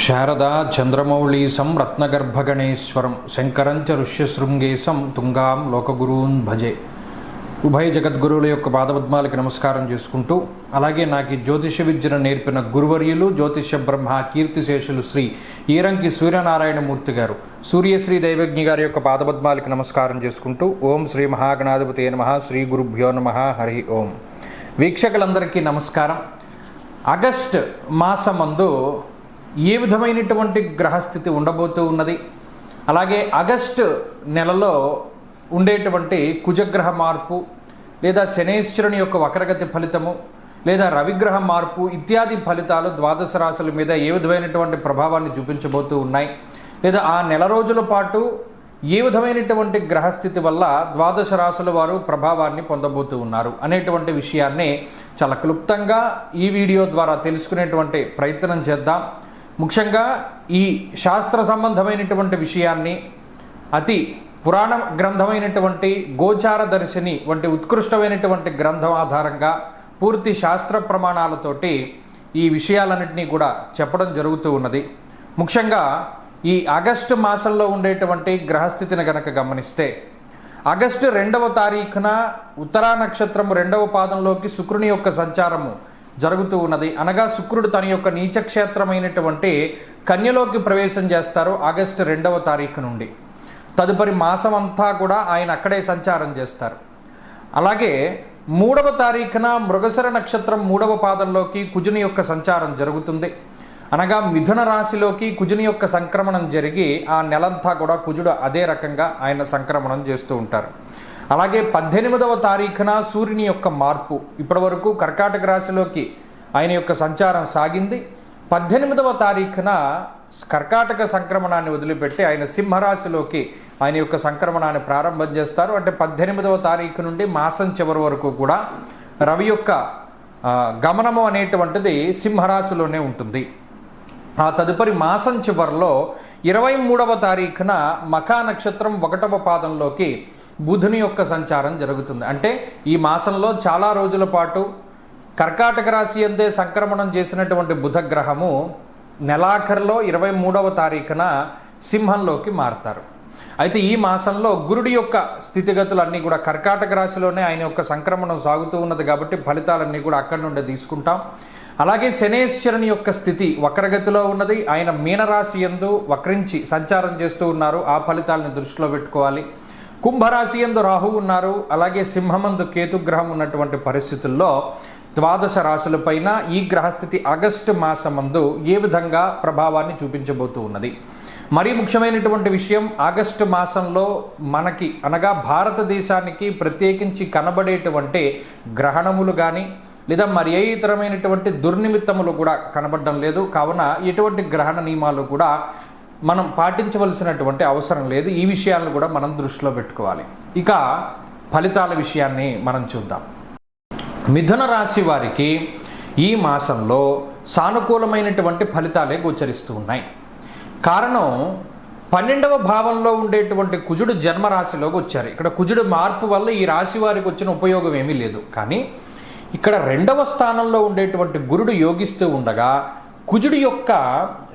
శారదా చంద్రమౌళీసం రత్నగర్భగణేశ్వరం శంకరంచ ఋష్యశృంగేశం తుంగాం లోకగురూన్ భజే. ఉభయ జగద్గురువుల యొక్క పాదపద్మాలకి నమస్కారం చేసుకుంటూ, అలాగే నాకు ఈ జ్యోతిష విద్యను నేర్పిన గురువర్యులు జ్యోతిష బ్రహ్మ కీర్తిశేషులు శ్రీ ఈరంకి సూర్యనారాయణమూర్తి గారు, సూర్యశ్రీ దైవజ్ఞి గారి యొక్క పాదపద్మాలకి నమస్కారం చేసుకుంటూ, ఓం శ్రీ మహాగణాధిపతే నమః, శ్రీ గురుభ్యో నమః, హరి ఓం. వీక్షకులందరికీ నమస్కారం. ఆగస్ట్ మాసమందు ఏ విధమైనటువంటి గ్రహస్థితి ఉండబోతూ ఉన్నది, అలాగే ఆగస్టు నెలలో ఉండేటువంటి కుజగ్రహ మార్పు లేదా శనేశ్వరుని యొక్క వక్రగతి ఫలితము లేదా రవిగ్రహ మార్పు ఇత్యాది ఫలితాలు ద్వాదశ రాశుల మీద ఏ విధమైనటువంటి ప్రభావాన్ని చూపించబోతూ ఉన్నాయి, లేదా ఆ నెల రోజుల పాటు ఏ విధమైనటువంటి గ్రహస్థితి వల్ల ద్వాదశ రాశుల వారు ప్రభావాన్ని పొందబోతూ ఉన్నారు అనేటువంటి విషయాన్ని చాలా క్లుప్తంగా ఈ వీడియో ద్వారా తెలుసుకునేటువంటి ప్రయత్నం చేద్దాం. ముఖ్యంగా ఈ శాస్త్ర సంబంధమైనటువంటి విషయాన్ని అతి పురాణ గ్రంథమైనటువంటి గోచార దర్శిని వంటి ఉత్కృష్టమైనటువంటి గ్రంథం ఆధారంగా పూర్తి శాస్త్ర ప్రమాణాలతోటి ఈ విషయాలన్నింటినీ కూడా చెప్పడం జరుగుతూ ఉన్నది. ముఖ్యంగా ఈ ఆగస్టు మాసంలో ఉండేటువంటి గ్రహస్థితిని గనక గమనిస్తే, ఆగస్టు 2వ తారీఖున ఉత్తరా నక్షత్రం 2వ పాదంలోకి శుక్రుని యొక్క సంచారము జరుగుతూ ఉన్నది. అనగా శుక్రుడు తన యొక్క నీచక్షేత్రమైనటువంటి కన్యలోకి ప్రవేశం చేస్తారు ఆగస్టు 2వ తారీఖు నుండి. తదుపరి మాసం అంతా కూడా ఆయన అక్కడే సంచారం చేస్తారు. అలాగే 3వ తారీఖున మృగశిర నక్షత్రం 3వ పాదంలోకి కుజుని యొక్క సంచారం జరుగుతుంది. అనగా మిథున రాశిలోకి కుజుని యొక్క సంక్రమణం జరిగి ఆ నెలంతా కూడా కుజుడు అదే రకంగా ఆయన సంక్రమణం చేస్తూ ఉంటారు. అలాగే 18వ తారీఖున సూర్యుని యొక్క మార్పు, ఇప్పటి వరకు కర్కాటక రాశిలోకి ఆయన యొక్క సంచారం సాగింది. 18వ తారీఖున కర్కాటక సంక్రమణాన్ని వదిలిపెట్టి ఆయన సింహరాశిలోకి ఆయన యొక్క సంక్రమణాన్ని ప్రారంభం చేస్తారు. అంటే 18వ తారీఖు నుండి మాసం చివరి వరకు కూడా రవి యొక్క గమనము అనేటువంటిది సింహరాశిలోనే ఉంటుంది. ఆ తదుపరి మాసం చివరిలో 23వ తారీఖున మఖా నక్షత్రం 1వ పాదంలోకి బుధుని యొక్క సంచారం జరుగుతుంది. అంటే ఈ మాసంలో చాలా రోజుల పాటు కర్కాటక రాశి అందే సంక్రమణం చేసినటువంటి బుధ గ్రహము నెలాఖరులో 23వ తారీఖున సింహంలోకి మారుతారు. అయితే ఈ మాసంలో గురుడి యొక్క స్థితిగతులన్నీ కూడా కర్కాటక రాశిలోనే ఆయన యొక్క సంక్రమణం సాగుతూ ఉన్నది కాబట్టి ఫలితాలన్నీ కూడా అక్కడి నుండి తీసుకుంటాం. అలాగే శనేశ్వరుని యొక్క స్థితి వక్రగతిలో ఉన్నది. ఆయన మీనరాశి యందు వక్రించి సంచారం చేస్తూ ఉన్నారు. ఆ ఫలితాలను దృష్టిలో పెట్టుకోవాలి. కుంభరాశి యందు రాహువు ఉన్నారు. అలాగే సింహమందు కేతుగ్రహం ఉన్నటువంటి పరిస్థితుల్లో ద్వాదశ రాశులపైన ఈ గ్రహస్థితి ఆగస్టు మాసమందు ఏ విధంగా ప్రభావాన్ని చూపించబోతూ ఉన్నది. మరీ ముఖ్యమైనటువంటి విషయం, ఆగస్టు మాసంలో మనకి అనగా భారతదేశానికి ప్రత్యేకించి కనబడేటువంటి గ్రహణములు కానీ లేదా మరి ఏ ఇతరమైనటువంటి దుర్నిమిత్తములు కూడా కనబడడం లేదు. కావున ఎటువంటి గ్రహణ నియమాలు కూడా మనం పాటించవలసినటువంటి అవసరం లేదు. ఈ విషయాలను కూడా మనం దృష్టిలో పెట్టుకోవాలి. ఇక ఫలితాల విషయాన్ని మనం చూద్దాం. మిథున రాశి వారికి ఈ మాసంలో సానుకూలమైనటువంటి ఫలితాలే గోచరిస్తూ ఉన్నాయి. కారణం 12వ భావంలో ఉండేటువంటి కుజుడు జన్మరాశిలోకి వచ్చారు. ఇక్కడ కుజుడు మార్పు వల్ల ఈ రాశి వారికి వచ్చిన ఉపయోగం ఏమీ లేదు. కానీ ఇక్కడ 2వ స్థానంలో ఉండేటువంటి గురుడు యోగిస్తూ ఉండగా, కుజుడి యొక్క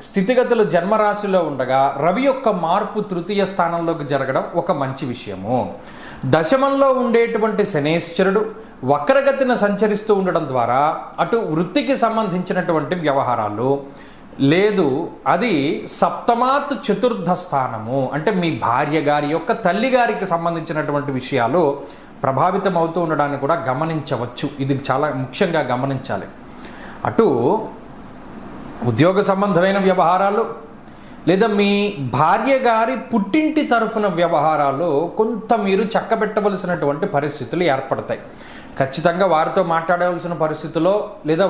స్థితిగతులు జన్మరాశిలో ఉండగా రవి యొక్క మార్పు 3య స్థానంలోకి జరగడం ఒక మంచి విషయము. దశమంలో ఉండేటువంటి శనేశ్వరుడు వక్రగతిని సంచరిస్తూ ఉండడం ద్వారా అటు వృత్తికి సంబంధించినటువంటి వ్యవహారాలు లేదు, అది సప్తమాత్ చతుర్థ స్థానము అంటే మీ భార్య గారి యొక్క తల్లి గారికి సంబంధించినటువంటి విషయాలు ప్రభావితం అవుతూ ఉండడాన్ని కూడా గమనించవచ్చు. ఇది చాలా ముఖ్యంగా గమనించాలి. అటు ఉద్యోగ సంబంధమైన వ్యవహారాలు లేదా మీ భార్య గారి పుట్టింటి తరఫున వ్యవహారాలు కొంత మీరు చక్కబెట్టవలసినటువంటి పరిస్థితులు ఏర్పడతాయి. ఖచ్చితంగా వారితో మాట్లాడవలసిన పరిస్థితుల్లో లేదా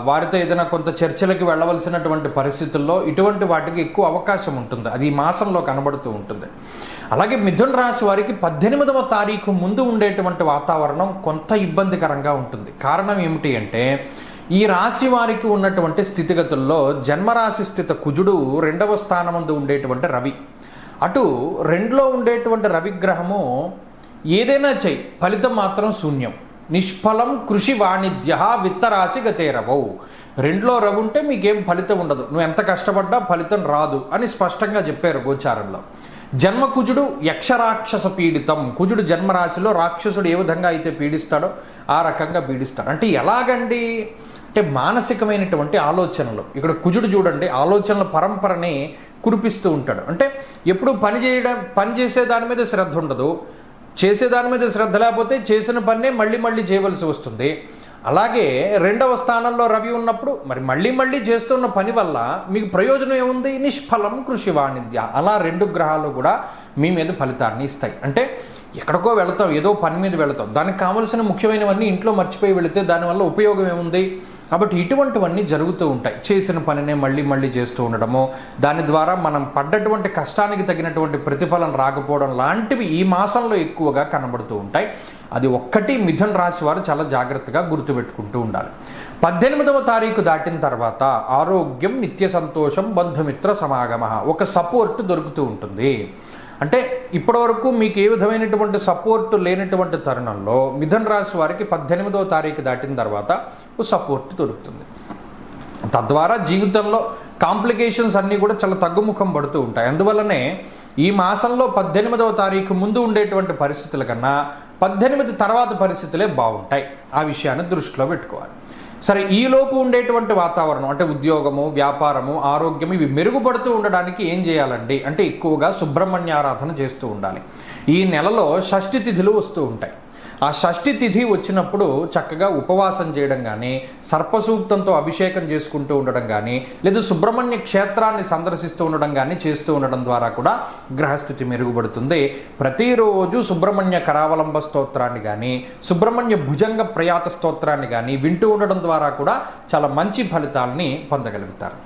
వారితో ఏదైనా కొంత చర్చలకు వెళ్ళవలసినటువంటి పరిస్థితుల్లో ఇటువంటి వాటికి ఎక్కువ అవకాశం ఉంటుంది. అది ఈ మాసంలో కనబడుతూ ఉంటుంది. అలాగే మిథున రాశి వారికి 18వ తారీఖు ముందు ఉండేటువంటి వాతావరణం కొంత ఇబ్బందికరంగా ఉంటుంది. కారణం ఏమిటి అంటే, ఈ రాశి వారికి ఉన్నటువంటి స్థితిగతుల్లో జన్మరాశి స్థిత కుజుడు 2వ స్థానమందు ఉండేటువంటి రవి, అటు 2లో ఉండేటువంటి రవిగ్రహము ఏదైనా ఫలితం మాత్రం శూన్యం. నిష్ఫలం కృషి వాణిజ్య విత్తరాశి గతేరవౌ. 2లో రవి ఉంటే మీకేం ఫలితం ఉండదు, నువ్వు ఎంత కష్టపడ్డా ఫలితం రాదు అని స్పష్టంగా చెప్పారు గోచారంలో. జన్మకుజుడు యక్షరాక్షస పీడితం. కుజుడు జన్మరాశిలో రాక్షసుడు ఏ విధంగా అయితే పీడిస్తాడో ఆ రకంగా పీడిస్తాడు. అంటే ఎలాగండి అంటే మానసికమైనటువంటి ఆలోచనలు. ఇక్కడ కుజుడు చూడండి ఆలోచనల పరంపరని కురిపిస్తూ ఉంటాడు. అంటే ఎప్పుడు పని చేసే దాని మీద శ్రద్ధ ఉండదు, చేసే దాని మీద శ్రద్ధ లేకపోతే చేసిన పన్నే మళ్ళీ మళ్ళీ చేయవలసి వస్తుంది. అలాగే 2వ స్థానంలో రవి ఉన్నప్పుడు మరి మళ్ళీ చేస్తున్న పని వల్ల మీకు ప్రయోజనం ఏముంది? నిష్ఫలం కృషి వాణిజ్య. అలా 2 గ్రహాలు కూడా మీ మీద ఫలితాన్ని ఇస్తాయి. అంటే ఎక్కడికో వెళతాం, ఏదో పని మీద వెళతాం, దానికి కావలసిన ముఖ్యమైనవన్నీ ఇంట్లో మర్చిపోయి వెళితే దానివల్ల ఉపయోగం ఏముంది? కాబట్టి ఇటువంటివన్నీ జరుగుతూ ఉంటాయి. చేసిన పనినే మళ్ళీ చేస్తూ ఉండడము, దాని ద్వారా మనం పడ్డటువంటి కష్టానికి తగినటువంటి ప్రతిఫలం రాకపోవడం లాంటివి ఈ మాసంలో ఎక్కువగా కనబడుతూ ఉంటాయి. అది ఒక్కటి మిథున రాశి వారు చాలా జాగ్రత్తగా గుర్తుపెట్టుకుంటూ ఉండాలి. 18వ తారీఖు దాటిన తర్వాత ఆరోగ్యం, నిత్య సంతోషం, బంధుమిత్ర సమాగమ, ఒక సపోర్ట్ దొరుకుతూ ఉంటుంది. అంటే ఇప్పటివరకు మీకు ఏ విధమైనటువంటి సపోర్ట్ లేనటువంటి తరుణంలో మిథున రాశి వారికి 18వ తారీఖు దాటిన తర్వాత సపోర్ట్ దొరుకుతుంది. తద్వారా జీవితంలో కాంప్లికేషన్స్ అన్నీ కూడా చాలా తగ్గుముఖం పడుతూ ఉంటాయి. అందువల్లనే ఈ మాసంలో 18వ తారీఖు ముందు ఉండేటువంటి పరిస్థితుల కన్నా 18 తర్వాత పరిస్థితులే బాగుంటాయి. ఆ విషయాన్ని దృష్టిలో పెట్టుకోవాలి. సరే, ఈలోపు ఉండేటువంటి వాతావరణం అంటే ఉద్యోగము, వ్యాపారము, ఆరోగ్యం ఇవి మెరుగుపడుతూ ఉండడానికి ఏం చేయాలండి అంటే ఎక్కువగా సుబ్రహ్మణ్య ఆరాధన చేస్తూ ఉండాలి. ఈ నెలలో షష్ఠి తిథులు వస్తూ ఉంటాయి. ఆ షష్ఠి తిథి వచ్చినప్పుడు చక్కగా ఉపవాసం చేయడం కానీ, సర్పసూక్తంతో అభిషేకం చేసుకుంటూ ఉండడం కానీ, లేదా సుబ్రహ్మణ్య క్షేత్రాన్ని సందర్శిస్తూ ఉండడం కానీ చేస్తూ ఉండడం ద్వారా కూడా గ్రహస్థితి మెరుగుపడుతుంది. ప్రతిరోజు సుబ్రహ్మణ్య కరావలంబ స్తోత్రాన్ని కానీ, సుబ్రహ్మణ్య భుజంగ ప్రయాత స్తోత్రాన్ని కానీ వింటూ ఉండడం ద్వారా కూడా చాలా మంచి ఫలితాలని పొందగలుగుతారు.